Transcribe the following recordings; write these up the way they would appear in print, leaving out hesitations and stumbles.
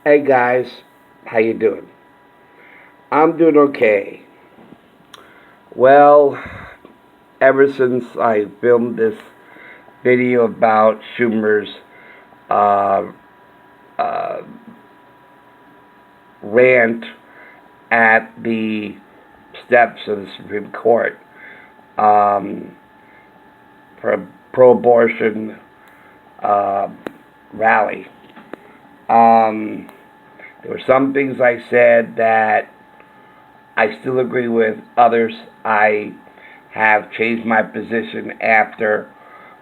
Hey guys, how you doing? I'm doing okay. Well, ever since I filmed this video about Schumer's uh, uh, rant at the steps of the Supreme Court um, for a pro-abortion uh, rally, um, there were some things I said that I still agree with. Others I have changed my position after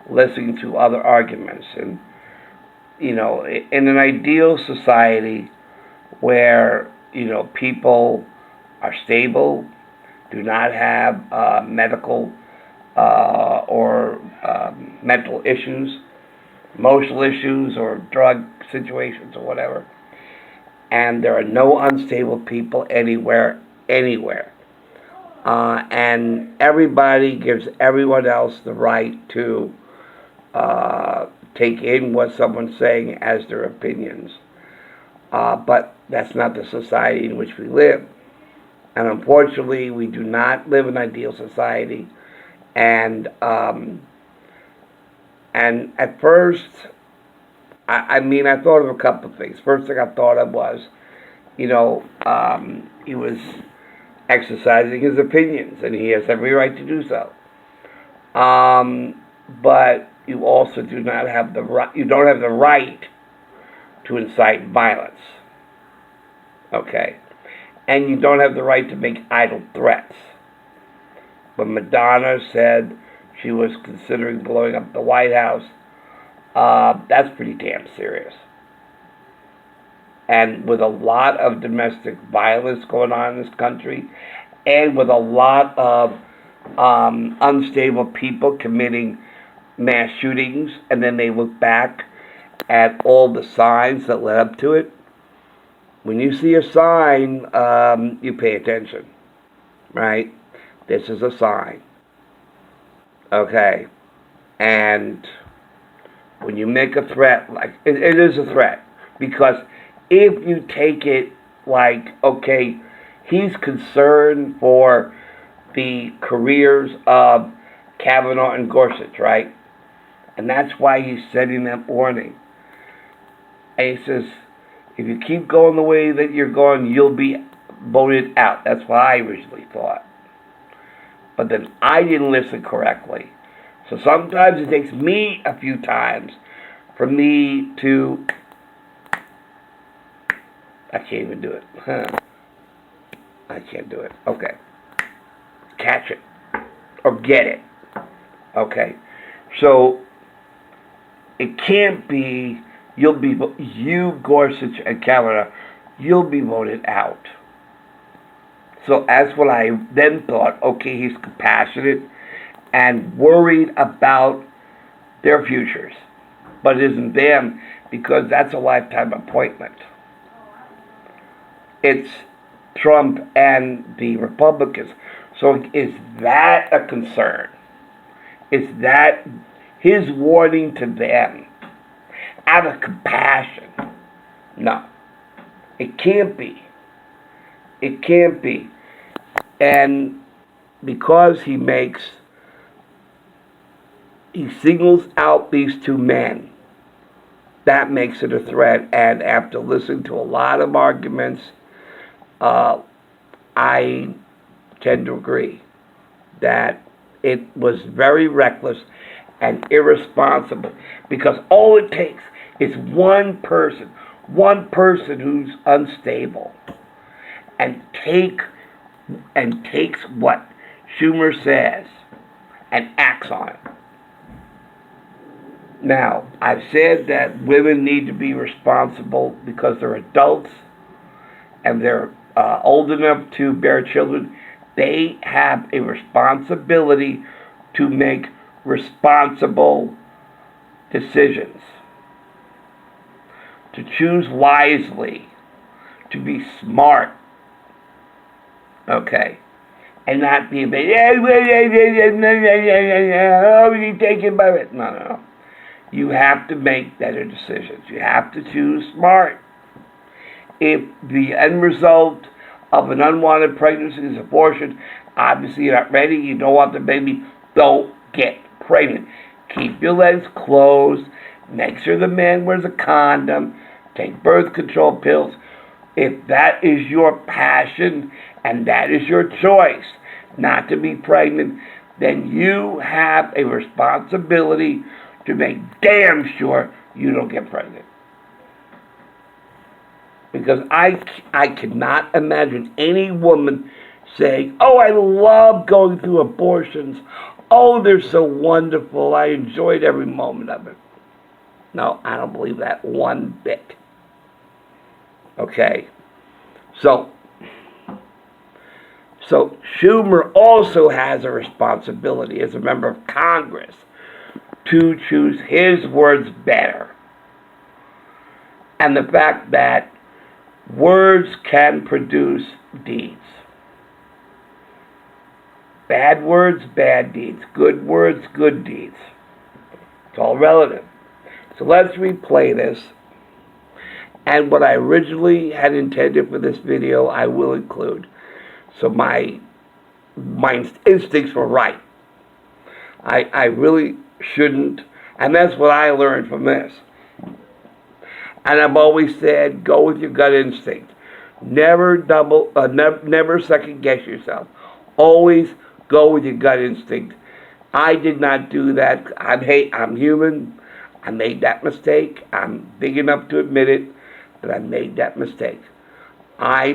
listening to other arguments. And, in an ideal society where, people are stable, do not have medical or mental issues, emotional issues, or drug situations, or whatever, and there are no unstable people anywhere. And everybody gives everyone else the right to take in what someone's saying as their opinions. But that's not the society in which we live. And unfortunately, we do not live in an ideal society. And and at first, I thought of a couple of things. First thing I thought of was, he was exercising his opinions, and he has every right to do so. But you also do not have the right. You don't have the right to incite violence. Okay, and you don't have the right to make idle threats. When Madonna said she was considering blowing up the White House, that's pretty damn serious. And with a lot of domestic violence going on in this country, and with a lot of unstable people committing mass shootings, and then they look back at all the signs that led up to it. When you see a sign, you pay attention, right? This is a sign, okay? And when you make a threat, like it is a threat, because if you take it like, okay, he's concerned for the careers of Kavanaugh and Gorsuch, right? And that's why he's setting that warning. And he says, if you keep going the way that you're going, you'll be voted out. That's what I originally thought. But then I didn't listen correctly. So sometimes it takes me a few times for me to... I can't even do it. I can't do it. Okay. Catch it. Or get it. Okay. So it can't be you, Gorsuch, and Kavanaugh, you'll be voted out. So that's what I then thought. Okay, he's compassionate and worried about their futures, but it isn't them, because that's a lifetime appointment. It's Trump and the Republicans. So is that a concern? Is that his warning to them out of compassion? No, it can't be. It can't be. And because he singles out these two men, that makes it a threat. And after listening to a lot of arguments, I tend to agree that it was very reckless and irresponsible, because all it takes is one person who's unstable, and takes what Schumer says and acts on it. Now, I've said that women need to be responsible because they're adults and they're old enough to bear children. They have a responsibility to make responsible decisions, to choose wisely, to be smart, okay, and not be taken by it. No. You have to make better decisions. You have to choose smart. if the end result of an unwanted pregnancy is abortion, obviously you're not ready, you don't want the baby, don't get pregnant. Keep your legs closed, make sure the man wears a condom, take birth control pills. If that is your passion and that is your choice not to be pregnant, then you have a responsibility to make damn sure you don't get pregnant. Because I cannot imagine any woman saying, oh, I love going through abortions. Oh, they're so wonderful. I enjoyed every moment of it. No, I don't believe that one bit. Okay? So Schumer also has a responsibility as a member of Congress to choose his words better. And the fact that words can produce deeds. Bad words, bad deeds. Good words, good deeds. It's all relative. So let's replay this. And what I originally had intended for this video, I will include. So my instincts were right. I really shouldn't, and that's what I learned from this. And I've always said, go with your gut instinct. Never never second guess yourself. Always go with your gut instinct. I did not do that. I'm human. I made that mistake. I'm big enough to admit it that I made that mistake. I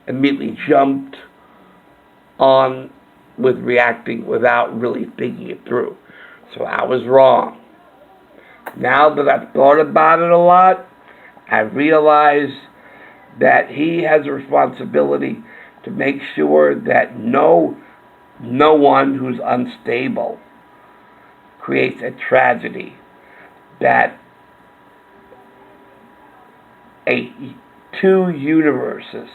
immediately jumped on with reacting without really thinking it through. So I was wrong. Now that I've thought about it a lot, I realize that he has a responsibility to make sure that no one who's unstable creates a tragedy, that two universes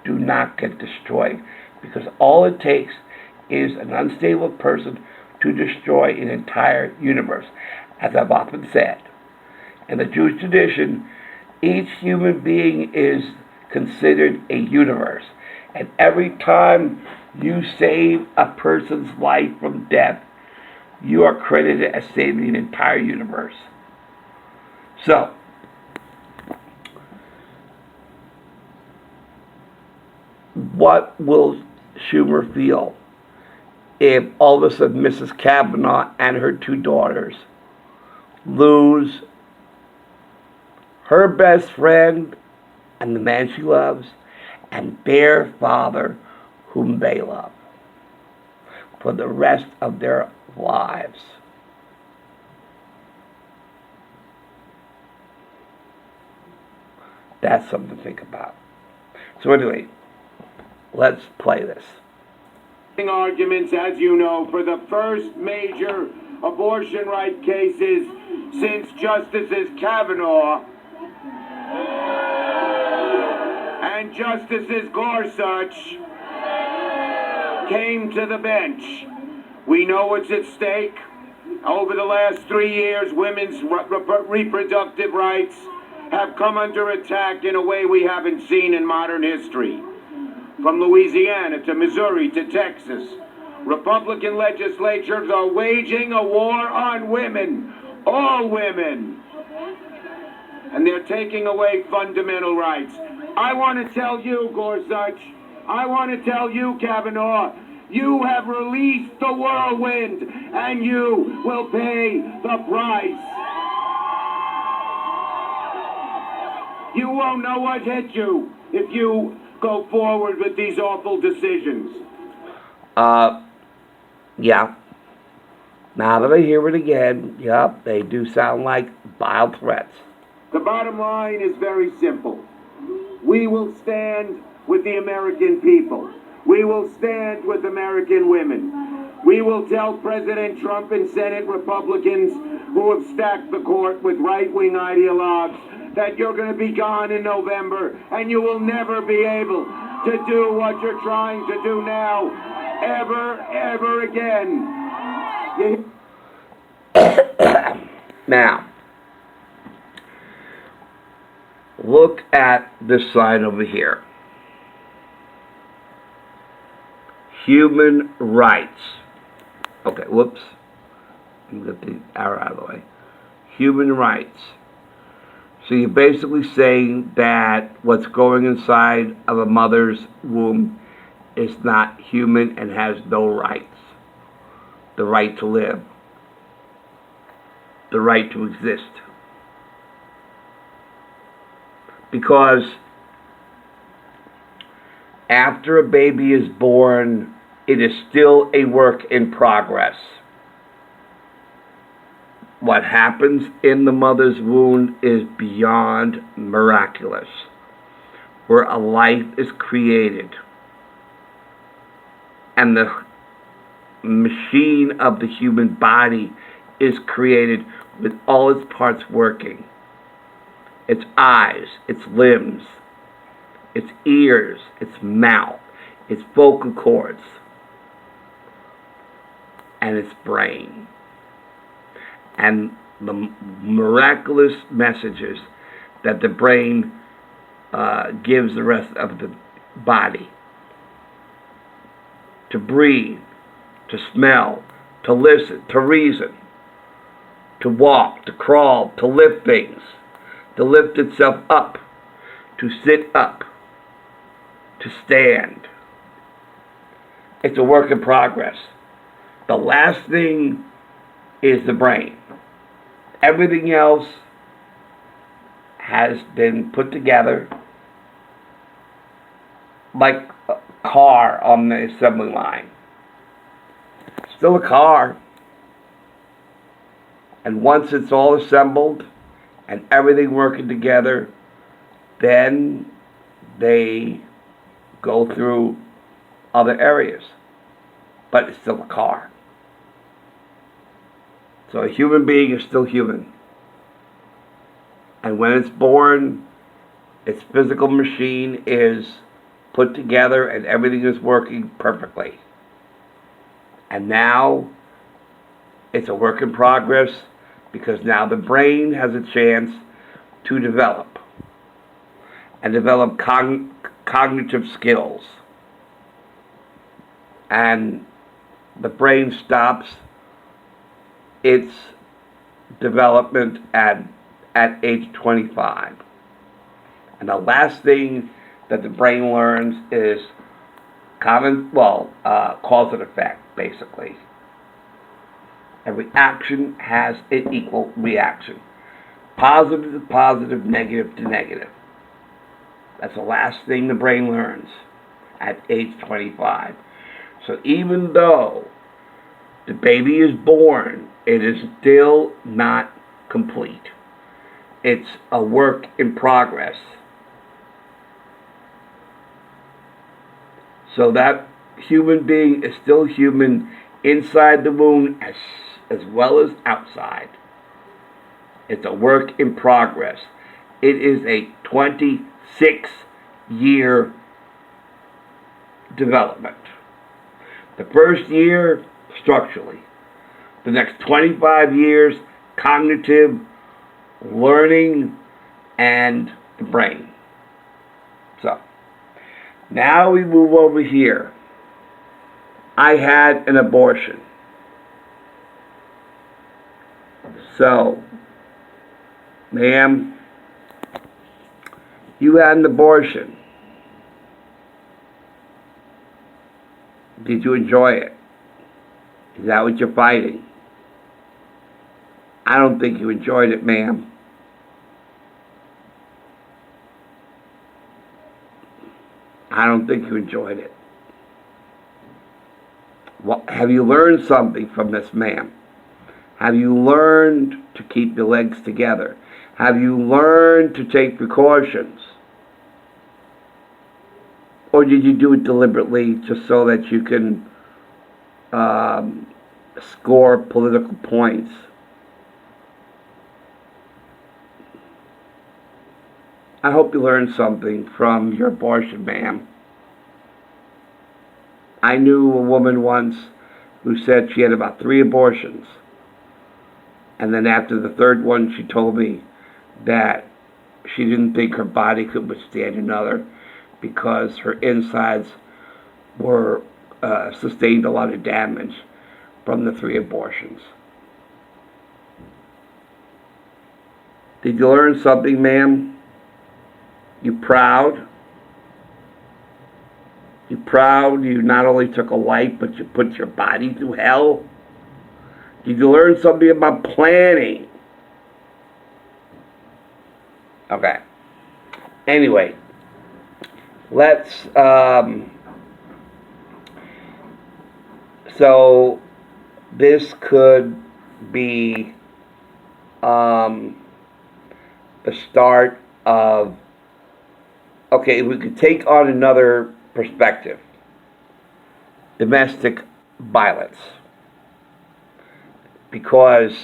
do not get destroyed, because all it takes is an unstable person to destroy an entire universe. As I've often said, in the Jewish tradition, each human being is considered a universe. And every time you save a person's life from death, you are credited as saving an entire universe. So, what will Schumer feel if all of a sudden Mrs. Kavanaugh and her two daughters lose her best friend and the man she loves and their father whom they love for the rest of their lives? That's something to think about. So anyway, let's play this. Arguments, as you know, for the first major abortion right cases since Justices Kavanaugh and Justices Gorsuch came to the bench. We know what's at stake. Over the last 3 years, women's reproductive rights have come under attack in a way we haven't seen in modern history. From Louisiana to Missouri to Texas, Republican legislatures are waging a war on women, all women. And they're taking away fundamental rights. I want to tell you, Gorsuch, I want to tell you, Kavanaugh, you have released the whirlwind, and you will pay the price. You won't know what hit you if you go forward with these awful decisions. Yeah. Now that I hear it again, yep, they do sound like vile threats. The bottom line is very simple. We will stand with the American people. We will stand with American women. We will tell President Trump and Senate Republicans who have stacked the court with right-wing ideologues that you're going to be gone in November, and you will never be able to do what you're trying to do now, ever again. Now, Look at this sign over here. Human rights. Okay, whoops. Let me get the arrow out of the way. Human rights. So you're basically saying that what's going inside of a mother's womb is not human and has no rights. The right to live. The right to exist. Because after a baby is born, it is still a work in progress. What happens in the mother's womb is beyond miraculous, where a life is created and the machine of the human body is created with all its parts working. Its eyes, its limbs, its ears, its mouth, its vocal cords, and its brain. And the miraculous messages that the brain gives the rest of the body. To breathe, to smell, to listen, to reason, to walk, to crawl, to lift things, to lift itself up, to sit up, to stand. It's a work in progress. The last thing is the brain. Everything else has been put together like a car on the assembly line. Still a car. And once it's all assembled and everything working together, then they go through other areas. But it's still a car. So a human being is still human. And when it's born, its physical machine is put together and everything is working perfectly. And now it's a work in progress because now the brain has a chance to develop and develop cognitive skills. And the brain stops its development at age 25. And the last thing that the brain learns is cause and effect, basically. Every action has an equal reaction. Positive to positive, negative to negative. That's the last thing the brain learns at age 25. So even though the baby is born, it is still not complete. It's a work in progress. So that human being is still human inside the womb as well as outside. It's a work in progress. It is a 26-year development. The first year, structurally. The next 25 years, cognitive, learning, and the brain. So, now we move over here. I had an abortion. So, ma'am, you had an abortion. Did you enjoy it? Is that what you're fighting? I don't think you enjoyed it, ma'am. I don't think you enjoyed it. Well, have you learned something from this, ma'am? Have you learned to keep your legs together? Have you learned to take precautions? Or did you do it deliberately just so that you can score political points? I hope you learned something from your abortion, ma'am. I knew a woman once who said she had about 3 abortions. And then after the third one, she told me that she didn't think her body could withstand another because her insides were sustained a lot of damage from the 3 abortions. Did you learn something, ma'am? You proud? You proud you not only took a life, but you put your body through hell? Did you learn something about planning? Okay. Anyway, let's, so this could be the start of, okay, we could take on another perspective. Domestic violence. Because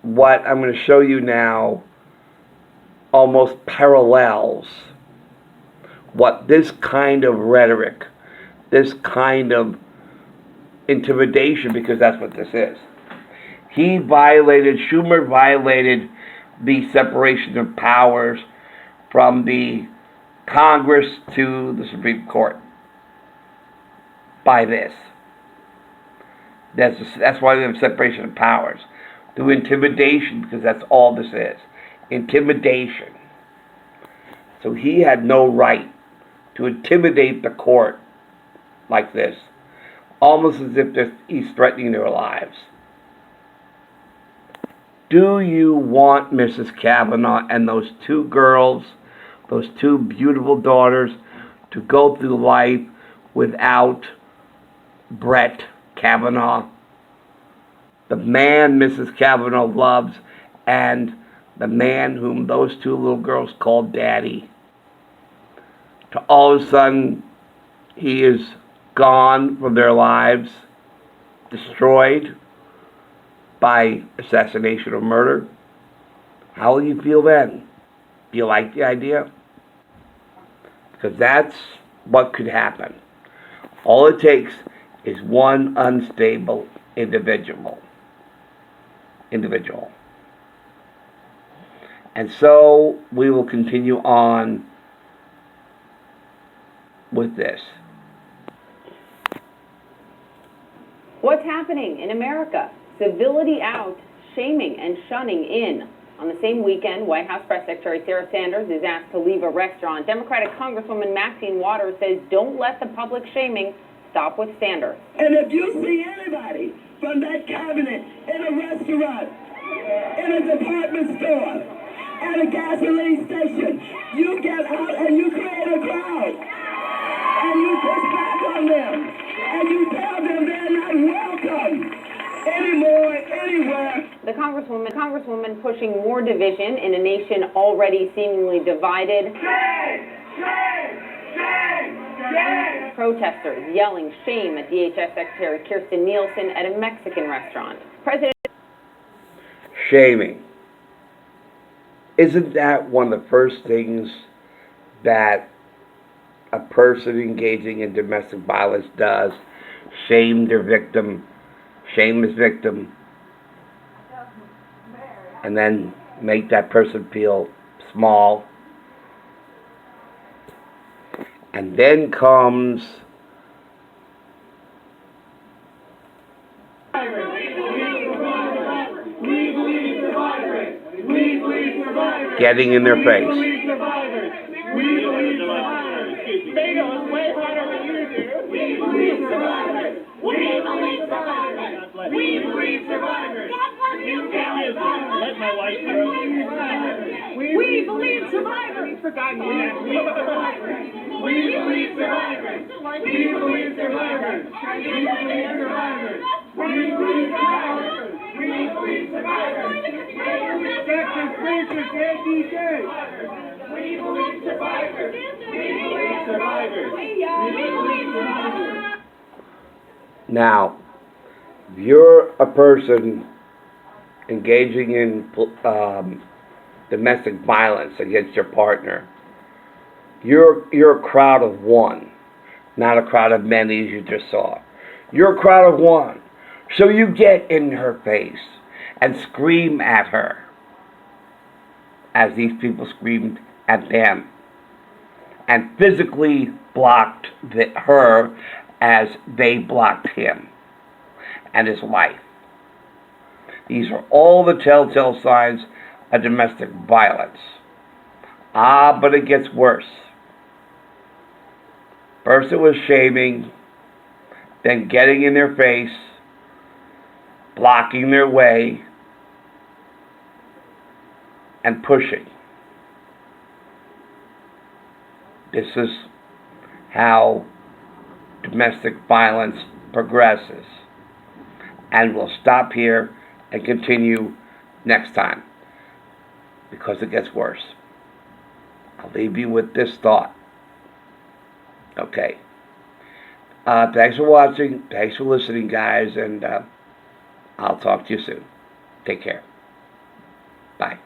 what I'm going to show you now almost parallels what this kind of rhetoric, this kind of intimidation, because that's what this is. Schumer violated the separation of powers from the Congress to the Supreme Court by this. That's why we have separation of powers. Through intimidation, because that's all this is. Intimidation. So he had no right to intimidate the court like this. Almost as if he's threatening their lives. Do you want Mrs. Kavanaugh and those 2 girls, those 2 beautiful daughters, to go through life without Brett Kavanaugh, the man Mrs. Kavanaugh loves, and the man whom those 2 little girls call Daddy? To all of a sudden, he is gone from their lives, destroyed by assassination or murder. How will you feel then? Do you like the idea? Because that's what could happen. All it takes is one unstable individual. And so we will continue on with this. What's happening in America? Civility out, shaming and shunning in. On the same weekend, White House Press Secretary Sarah Sanders is asked to leave a restaurant. Democratic Congresswoman Maxine Waters says, don't let the public shaming stop with Sanders. And if you see anybody from that cabinet in a restaurant, in a department store, at a gasoline station, you get out and you create a crowd. And you push back on them. And you tell them they're not welcome anymore, anywhere. The Congresswoman pushing more division in a nation already seemingly divided. Shame! Shame! Shame! Shame! Protesters yelling shame at DHS Secretary Kirstjen Nielsen at a Mexican restaurant. President Shaming. Isn't that one of the first things that a person engaging in domestic violence does? Shame their victim, shame his victim, and then make that person feel small. And then comes getting in their face. We believe survivors. Beto is way harder than you do. We believe survivors. We believe survivors. We believe survivors. Let my wife go. We believe survivors. We believe survivors. We believe survivors. We believe survivors. We believe survivors. We believe survivors. We believe survivors. Texas preachers can't be dead. We believe survivors. We believe survivors. We believe survivors. Now, if you're a person engaging in domestic violence against your partner, you're a crowd of one, not a crowd of many as you just saw. You're a crowd of one. So you get in her face and scream at her. as these people screamed at them and physically blocked her as they blocked him and his wife. These are all the telltale signs of domestic violence. But it gets worse. First it was shaming, then getting in their face, blocking their way, and pushing. This is how domestic violence progresses. And we'll stop here and continue next time, because it gets worse. I'll leave you with this thought. Okay. Thanks for watching. Thanks for listening, guys. And I'll talk to you soon. Take care. Bye.